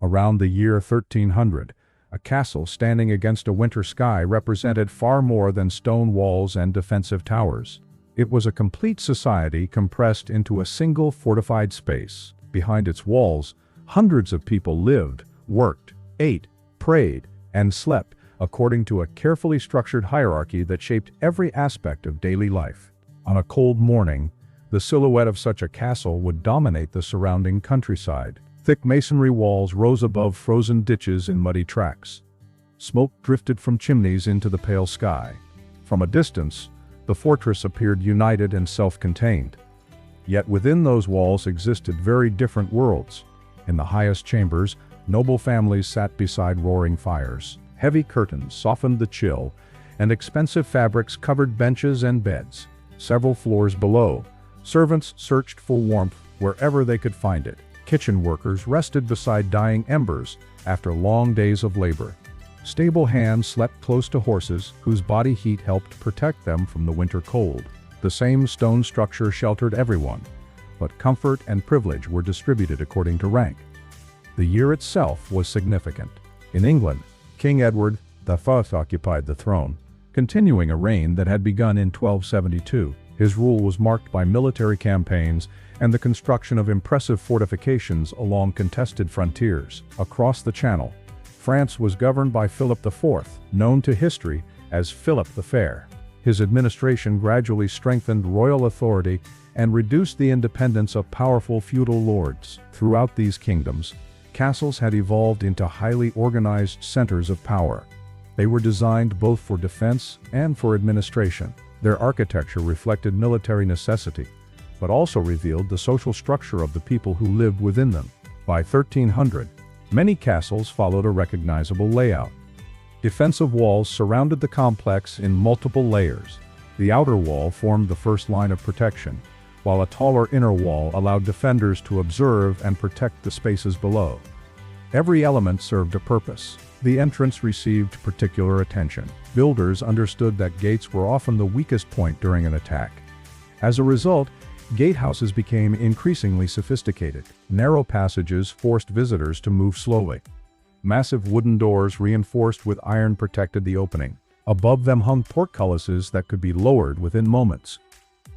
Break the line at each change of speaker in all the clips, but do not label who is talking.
Around the year 1300, a castle standing against a winter sky represented far more than stone walls and defensive towers. It was a complete society compressed into a single fortified space. Behind its walls, hundreds of people lived, worked, ate, prayed, and slept, according to a carefully structured hierarchy that shaped every aspect of daily life. On a cold morning, the silhouette of such a castle would dominate the surrounding countryside. Thick masonry walls rose above frozen ditches in muddy tracks. Smoke drifted from chimneys into the pale sky. From a distance, the fortress appeared united and self-contained. Yet within those walls existed very different worlds. In the highest chambers, noble families sat beside roaring fires. Heavy curtains softened the chill, and expensive fabrics covered benches and beds. Several floors below, servants searched for warmth wherever they could find it. Kitchen workers rested beside dying embers after long days of labor. Stable hands slept close to horses whose body heat helped protect them from the winter cold. The same stone structure sheltered everyone, but comfort and privilege were distributed according to rank. The year itself was significant. In England, King Edward I occupied the throne, continuing a reign that had begun in 1272. His rule was marked by military campaigns and the construction of impressive fortifications along contested frontiers. Across the Channel, France was governed by Philip IV, known to history as Philip the Fair. His administration gradually strengthened royal authority and reduced the independence of powerful feudal lords. Throughout these kingdoms, castles had evolved into highly organized centers of power. They were designed both for defense and for administration. Their architecture reflected military necessity, but also revealed the social structure of the people who lived within them. By 1300, many castles followed a recognizable layout. Defensive walls surrounded the complex in multiple layers. The outer wall formed the first line of protection, while a taller inner wall allowed defenders to observe and protect the spaces below. Every element served a purpose. The entrance received particular attention. Builders understood that gates were often the weakest point during an attack. As a result, gatehouses became increasingly sophisticated. Narrow passages forced visitors to move slowly. Massive wooden doors reinforced with iron protected the opening. Above them hung portcullises that could be lowered within moments.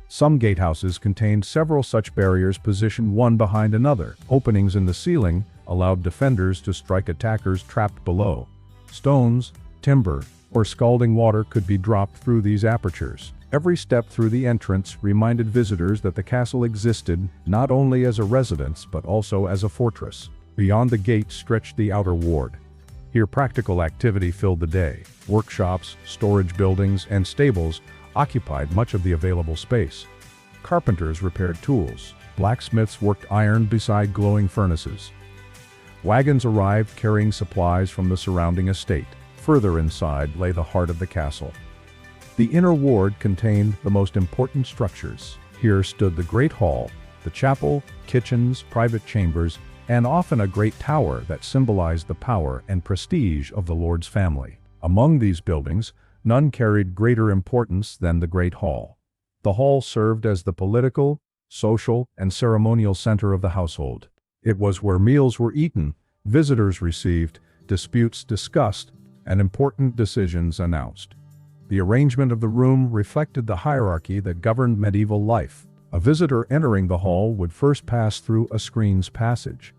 Some gatehouses contained several such barriers positioned one behind another. Openings in the ceiling allowed defenders to strike attackers trapped below. Stones, timber, or scalding water could be dropped through these apertures. Every step through the entrance reminded visitors that the castle existed not only as a residence but also as a fortress. Beyond the gate stretched the outer ward. Here practical activity filled the day. Workshops, storage buildings, and stables occupied much of the available space. Carpenters repaired tools. Blacksmiths worked iron beside glowing furnaces. Wagons arrived carrying supplies from the surrounding estate. Further inside lay the heart of the castle. The inner ward contained the most important structures. Here stood the Great Hall, the chapel, kitchens, private chambers, and often a great tower that symbolized the power and prestige of the lord's family. Among these buildings, none carried greater importance than the Great Hall. The hall served as the political, social, and ceremonial center of the household. It was where meals were eaten, visitors received, disputes discussed, and important decisions announced. The arrangement of the room reflected the hierarchy that governed medieval life. A visitor entering the hall would first pass through a screen's passage.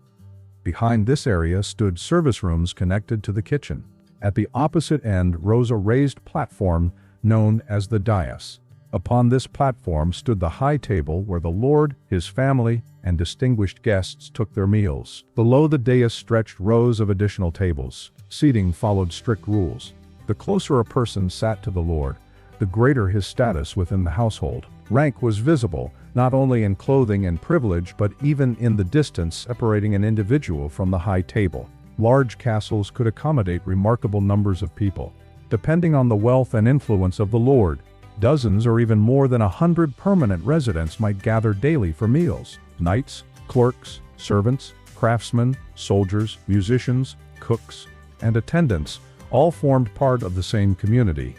Behind this area stood service rooms connected to the kitchen. At the opposite end rose a raised platform known as the dais. Upon this platform stood the high table where the lord, his family, and distinguished guests took their meals. Below the dais stretched rows of additional tables. Seating followed strict rules. The closer a person sat to the lord, the greater his status within the household. Rank was visible, not only in clothing and privilege but even in the distance separating an individual from the high table. Large castles could accommodate remarkable numbers of people. Depending on the wealth and influence of the lord, dozens or even more than 100 permanent residents might gather daily for meals. Knights, clerks, servants, craftsmen, soldiers, musicians, cooks, and attendants all formed part of the same community.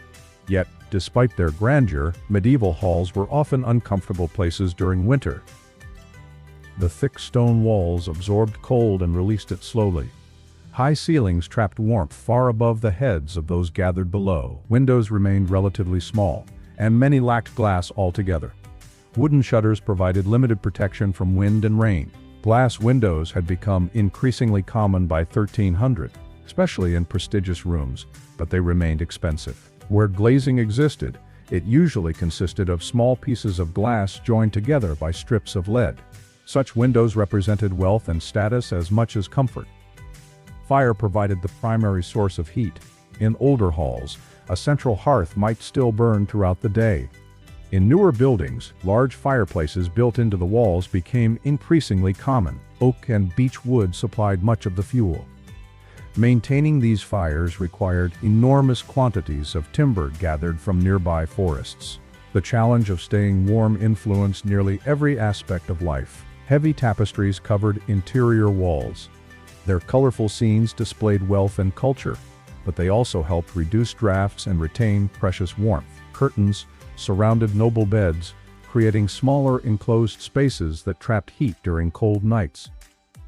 Yet, despite their grandeur, medieval halls were often uncomfortable places during winter. The thick stone walls absorbed cold and released it slowly. High ceilings trapped warmth far above the heads of those gathered below. Windows remained relatively small, and many lacked glass altogether. Wooden shutters provided limited protection from wind and rain. Glass windows had become increasingly common by 1300, especially in prestigious rooms, but they remained expensive. Where glazing existed, it usually consisted of small pieces of glass joined together by strips of lead. Such windows represented wealth and status as much as comfort. Fire provided the primary source of heat. In older halls, a central hearth might still burn throughout the day. In newer buildings, large fireplaces built into the walls became increasingly common. Oak and beech wood supplied much of the fuel. Maintaining these fires required enormous quantities of timber gathered from nearby forests. The challenge of staying warm influenced nearly every aspect of life. Heavy tapestries covered interior walls. Their colorful scenes displayed wealth and culture, but they also helped reduce drafts and retain precious warmth. Curtains surrounded noble beds, creating smaller enclosed spaces that trapped heat during cold nights.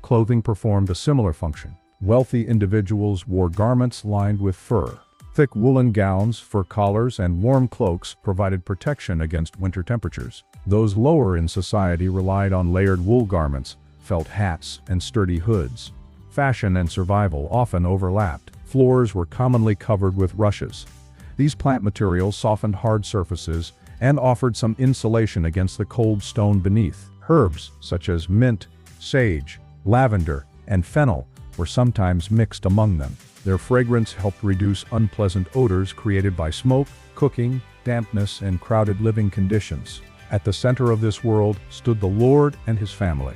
Clothing performed a similar function. Wealthy individuals wore garments lined with fur. Thick woolen gowns, fur collars, and warm cloaks provided protection against winter temperatures. Those lower in society relied on layered wool garments, felt hats, and sturdy hoods. Fashion and survival often overlapped. Floors were commonly covered with rushes. These plant materials softened hard surfaces and offered some insulation against the cold stone beneath. Herbs such as mint, sage, lavender, and fennel were sometimes mixed among them. Their fragrance helped reduce unpleasant odors created by smoke, cooking, dampness, and crowded living conditions. At the center of this world stood the Lord and his family.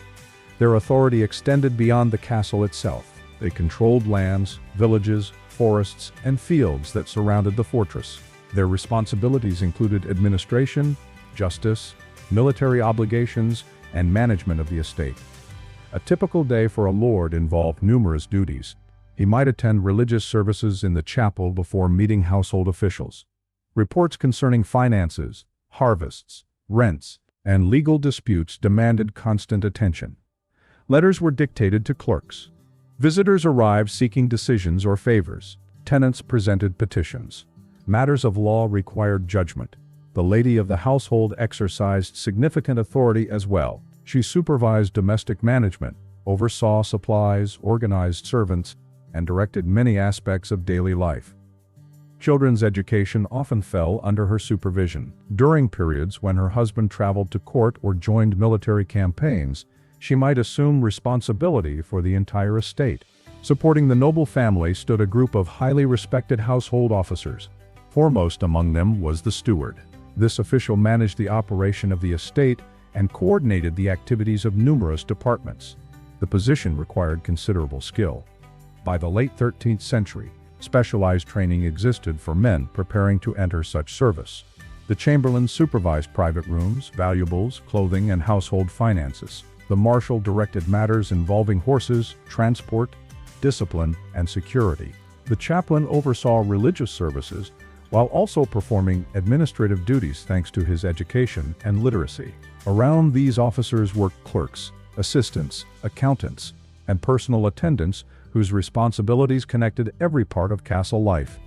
Their authority extended beyond the castle itself. They controlled lands, villages, forests, and fields that surrounded the fortress. Their responsibilities included administration, justice, military obligations, and management of the estate. A typical day for a lord involved numerous duties. He might attend religious services in the chapel before meeting household officials. Reports concerning finances, harvests, rents, and legal disputes demanded constant attention. Letters were dictated to clerks. Visitors arrived seeking decisions or favors. Tenants presented petitions. Matters of law required judgment. The lady of the household exercised significant authority as well. She supervised domestic management, oversaw supplies, organized servants, and directed many aspects of daily life. Children's education often fell under her supervision. During periods when her husband traveled to court or joined military campaigns, she might assume responsibility for the entire estate. Supporting the noble family stood a group of highly respected household officers. Foremost among them was the steward. This official managed the operation of the estate and coordinated the activities of numerous departments. The position required considerable skill. By the late 13th century, specialized training existed for men preparing to enter such service. The chamberlain supervised private rooms, valuables, clothing, and household finances. The marshal directed matters involving horses, transport, discipline, and security. The chaplain oversaw religious services while also performing administrative duties thanks to his education and literacy. Around these officers worked clerks, assistants, accountants, and personal attendants whose responsibilities connected every part of castle life.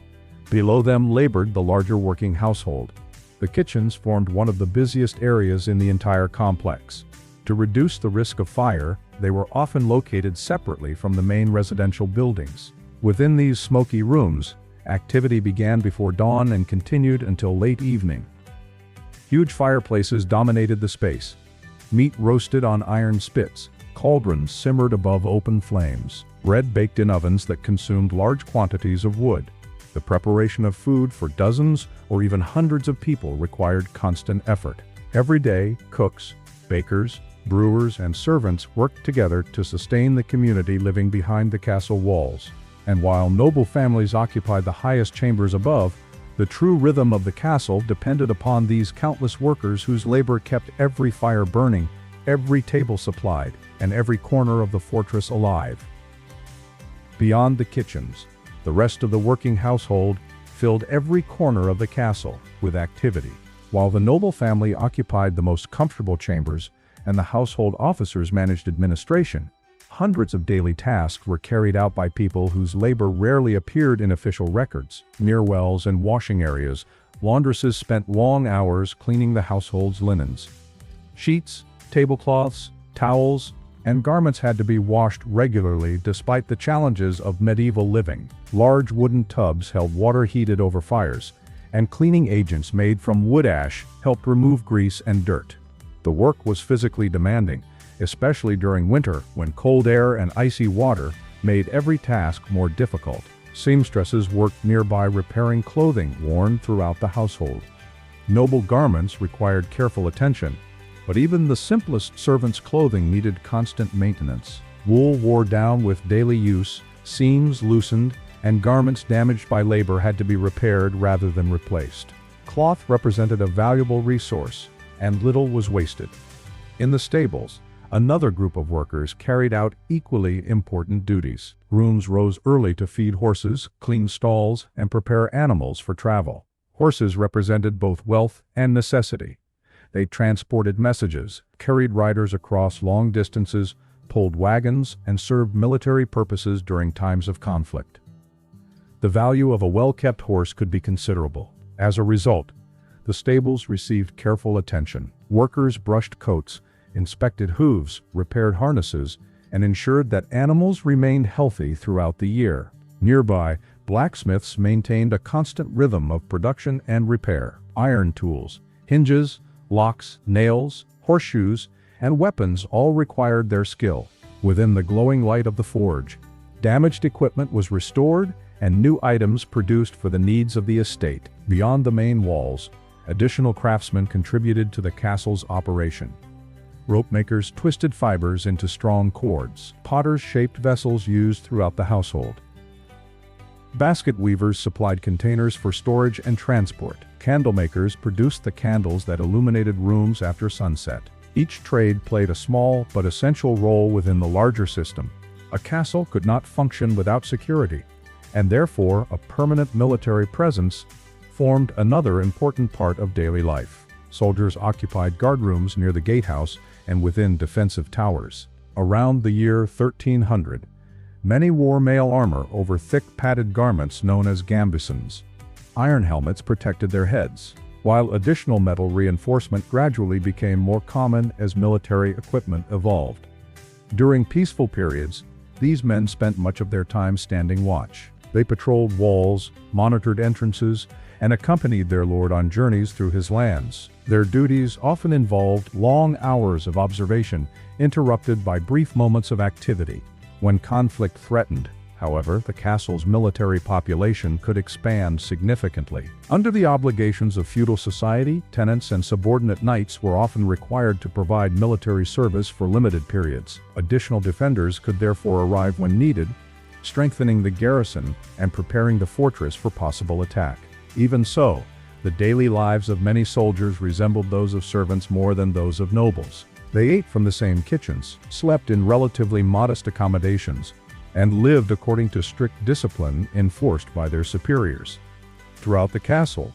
Below them labored the larger working household. The kitchens formed one of the busiest areas in the entire complex. To reduce the risk of fire, they were often located separately from the main residential buildings. Within these smoky rooms, activity began before dawn and continued until late evening. Huge fireplaces dominated the space. Meat roasted on iron spits, cauldrons simmered above open flames, bread baked in ovens that consumed large quantities of wood. The preparation of food for dozens or even hundreds of people required constant effort. Every day, cooks, bakers, brewers, and servants worked together to sustain the community living behind the castle walls. And while noble families occupied the highest chambers above, the true rhythm of the castle depended upon these countless workers whose labor kept every fire burning, every table supplied, and every corner of the fortress alive. Beyond the kitchens, the rest of the working household filled every corner of the castle with activity. While the noble family occupied the most comfortable chambers and the household officers managed administration, Hundreds of daily tasks were carried out by people whose labor rarely appeared in official records. Near wells and washing areas, laundresses spent long hours cleaning the household's linens. Sheets, tablecloths, towels, and garments had to be washed regularly despite the challenges of medieval living. Large wooden tubs held water heated over fires, and cleaning agents made from wood ash helped remove grease and dirt. The work was physically demanding, especially during winter when cold air and icy water made every task more difficult. Seamstresses worked nearby repairing clothing worn throughout the household. Noble garments required careful attention, but even the simplest servant's clothing needed constant maintenance. Wool wore down with daily use, seams loosened, and garments damaged by labor had to be repaired rather than replaced. Cloth represented a valuable resource, and little was wasted. In the stables, another group of workers carried out equally important duties. Grooms rose early to feed horses, clean stalls, and prepare animals for travel. Horses represented both wealth and necessity. They transported messages, carried riders across long distances, pulled wagons, and served military purposes during times of conflict. The value of a well-kept horse could be considerable. As a result, the stables received careful attention. Workers brushed coats, inspected hooves, repaired harnesses, and ensured that animals remained healthy throughout the year. Nearby, blacksmiths maintained a constant rhythm of production and repair. Iron tools, hinges, locks, nails, horseshoes, and weapons all required their skill. Within the glowing light of the forge, damaged equipment was restored and new items produced for the needs of the estate. Beyond the main walls, additional craftsmen contributed to the castle's operation. Rope makers twisted fibers into strong cords. Potters shaped vessels used throughout the household. Basket weavers supplied containers for storage and transport. Candle makers produced the candles that illuminated rooms after sunset. Each trade played a small but essential role within the larger system. A castle could not function without security, and therefore a permanent military presence formed another important part of daily life. Soldiers occupied guardrooms near the gatehouse and within defensive towers. Around the year 1300, many wore mail armor over thick padded garments known as gambesons. Iron helmets protected their heads, while additional metal reinforcement gradually became more common as military equipment evolved. During peaceful periods, these men spent much of their time standing watch. They patrolled walls, monitored entrances, and accompanied their lord on journeys through his lands. Their duties often involved long hours of observation, interrupted by brief moments of activity. When conflict threatened, however, the castle's military population could expand significantly. Under the obligations of feudal society, tenants and subordinate knights were often required to provide military service for limited periods. Additional defenders could therefore arrive when needed, strengthening the garrison and preparing the fortress for possible attack. Even so, the daily lives of many soldiers resembled those of servants more than those of nobles. They ate from the same kitchens, slept in relatively modest accommodations, and lived according to strict discipline enforced by their superiors. Throughout the castle,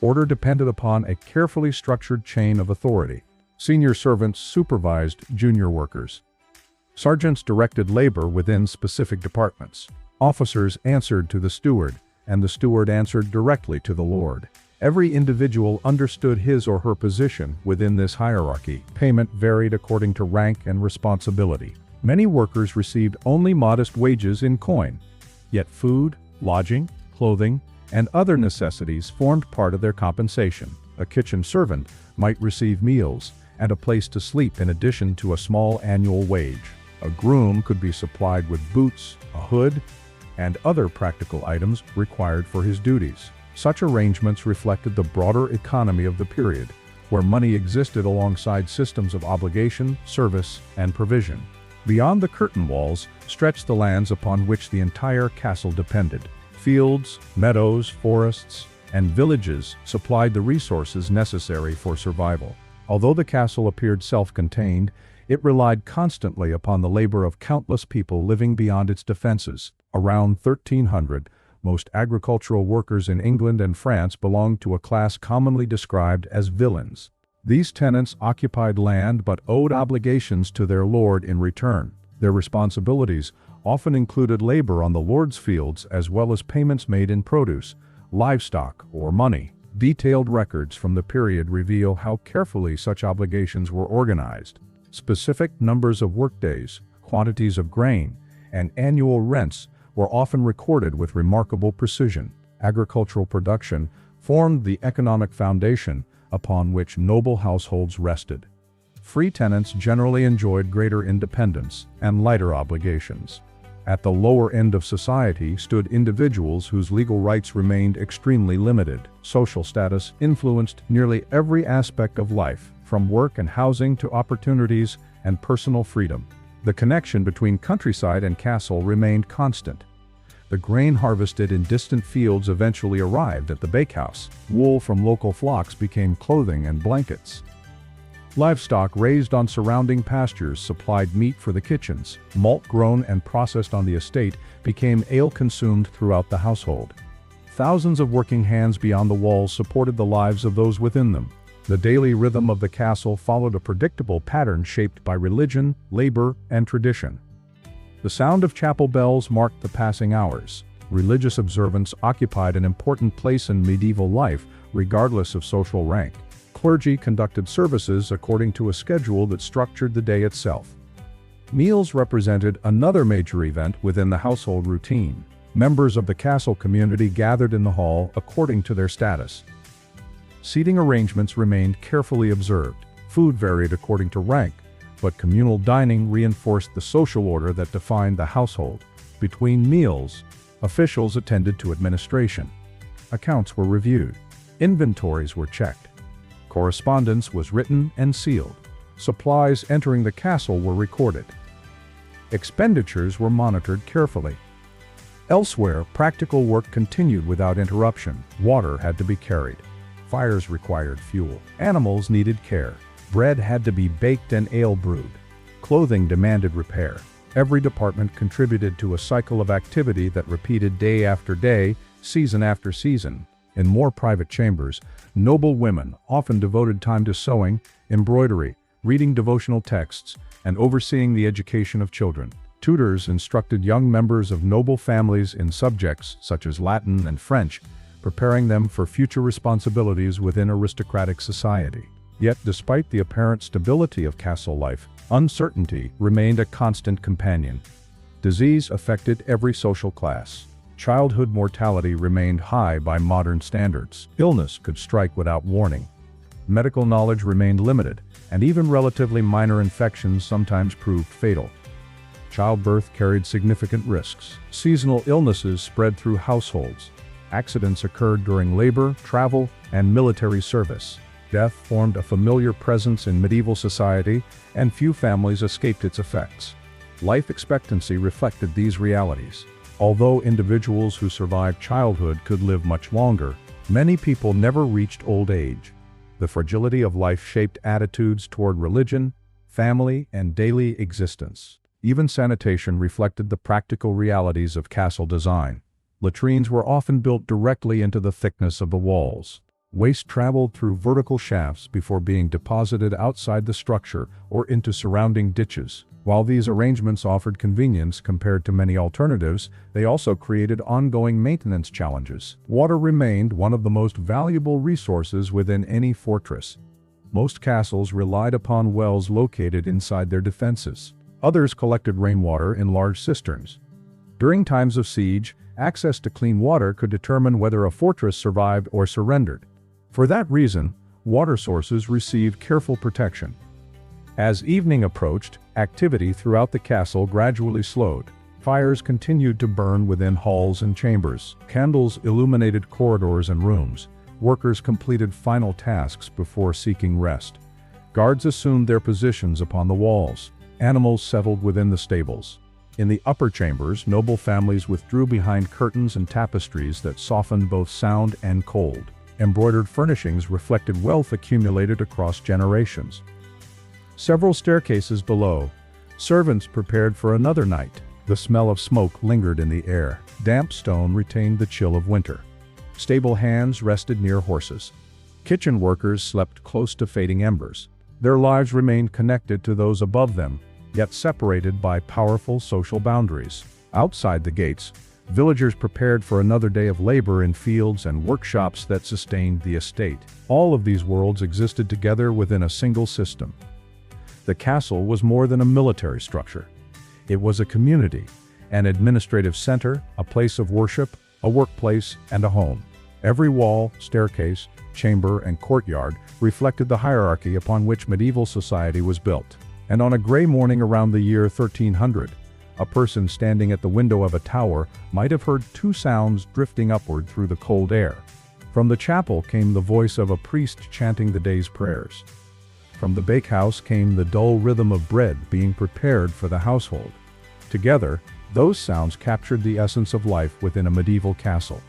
order depended upon a carefully structured chain of authority. Senior servants supervised junior workers. Sergeants directed labor within specific departments. Officers answered to the steward, and the steward answered directly to the lord. Every individual understood his or her position within this hierarchy. Payment varied according to rank and responsibility. Many workers received only modest wages in coin, yet food, lodging, clothing, and other necessities formed part of their compensation. A kitchen servant might receive meals and a place to sleep in addition to a small annual wage. A groom could be supplied with boots, a hood, and other practical items required for his duties. Such arrangements reflected the broader economy of the period, where money existed alongside systems of obligation, service, and provision. Beyond the curtain walls stretched the lands upon which the entire castle depended. Fields, meadows, forests, and villages supplied the resources necessary for survival. Although the castle appeared self-contained, it relied constantly upon the labor of countless people living beyond its defenses. Around 1300, most agricultural workers in England and France belonged to a class commonly described as villeins. These tenants occupied land but owed obligations to their lord in return. Their responsibilities often included labor on the lord's fields as well as payments made in produce, livestock, or money. Detailed records from the period reveal how carefully such obligations were organized. Specific numbers of workdays, quantities of grain, and annual rents were often recorded with remarkable precision. Agricultural production formed the economic foundation upon which noble households rested. Free tenants generally enjoyed greater independence and lighter obligations. At the lower end of society stood individuals whose legal rights remained extremely limited. Social status influenced nearly every aspect of life, from work and housing to opportunities and personal freedom. The connection between countryside and castle remained constant. The grain harvested in distant fields eventually arrived at the bakehouse. Wool from local flocks became clothing and blankets. Livestock raised on surrounding pastures supplied meat for the kitchens. Malt grown and processed on the estate became ale consumed throughout the household. Thousands of working hands beyond the walls supported the lives of those within them. The daily rhythm of the castle followed a predictable pattern shaped by religion, labor, and tradition. The sound of chapel bells marked the passing hours. Religious observance occupied an important place in medieval life, regardless of social rank. Clergy conducted services according to a schedule that structured the day itself. Meals represented another major event within the household routine. Members of the castle community gathered in the hall according to their status. Seating arrangements remained carefully observed. Food varied according to rank, but communal dining reinforced the social order that defined the household. Between meals, officials attended to administration. Accounts were reviewed. Inventories were checked. Correspondence was written and sealed. Supplies entering the castle were recorded. Expenditures were monitored carefully. Elsewhere, practical work continued without interruption. Water had to be carried. Fires required fuel. Animals needed care. Bread had to be baked and ale brewed. Clothing demanded repair. Every department contributed to a cycle of activity that repeated day after day, season after season. In more private chambers, noble women often devoted time to sewing, embroidery, reading devotional texts, and overseeing the education of children. Tutors instructed young members of noble families in subjects such as Latin and French, preparing them for future responsibilities within aristocratic society. Yet, despite the apparent stability of castle life, uncertainty remained a constant companion. Disease affected every social class. Childhood mortality remained high by modern standards. Illness could strike without warning. Medical knowledge remained limited, and even relatively minor infections sometimes proved fatal. Childbirth carried significant risks. Seasonal illnesses spread through households. Accidents occurred during labor, travel, and military service. Death formed a familiar presence in medieval society, and few families escaped its effects. Life expectancy reflected these realities. Although individuals who survived childhood could live much longer, many people never reached old age. The fragility of life shaped attitudes toward religion, family, and daily existence. Even sanitation reflected the practical realities of castle design. Latrines were often built directly into the thickness of the walls. Waste traveled through vertical shafts before being deposited outside the structure or into surrounding ditches. While these arrangements offered convenience compared to many alternatives, they also created ongoing maintenance challenges. Water remained one of the most valuable resources within any fortress. Most castles relied upon wells located inside their defenses. Others collected rainwater in large cisterns. During times of siege, access to clean water could determine whether a fortress survived or surrendered. For that reason, water sources received careful protection. As evening approached, activity throughout the castle gradually slowed. Fires continued to burn within halls and chambers. Candles illuminated corridors and rooms. Workers completed final tasks before seeking rest. Guards assumed their positions upon the walls. Animals settled within the stables. In the upper chambers, noble families withdrew behind curtains and tapestries that softened both sound and cold. Embroidered furnishings reflected wealth accumulated across generations. Several staircases below, servants prepared for another night. The smell of smoke lingered in the air. Damp stone retained the chill of winter. Stable hands rested near horses. Kitchen workers slept close to fading embers. Their lives remained connected to those above them, yet separated by powerful social boundaries. Outside the gates, villagers prepared for another day of labor in fields and workshops that sustained the estate. All of these worlds existed together within a single system. The castle was more than a military structure. It was a community, an administrative center, a place of worship, a workplace, and a home. Every wall, staircase, chamber, and courtyard reflected the hierarchy upon which medieval society was built. And on a gray morning around the year 1300, a person standing at the window of a tower might have heard two sounds drifting upward through the cold air. From the chapel came the voice of a priest chanting the day's prayers. From the bakehouse came the dull rhythm of bread being prepared for the household. Together, those sounds captured the essence of life within a medieval castle.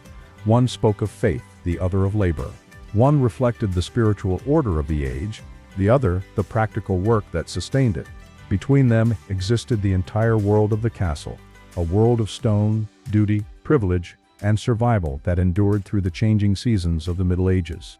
One spoke of faith, the other of labor. One reflected the spiritual order of the age, the other the practical work that sustained it. Between them existed the entire world of the castle, a world of stone, duty, privilege, and survival that endured through the changing seasons of the Middle Ages.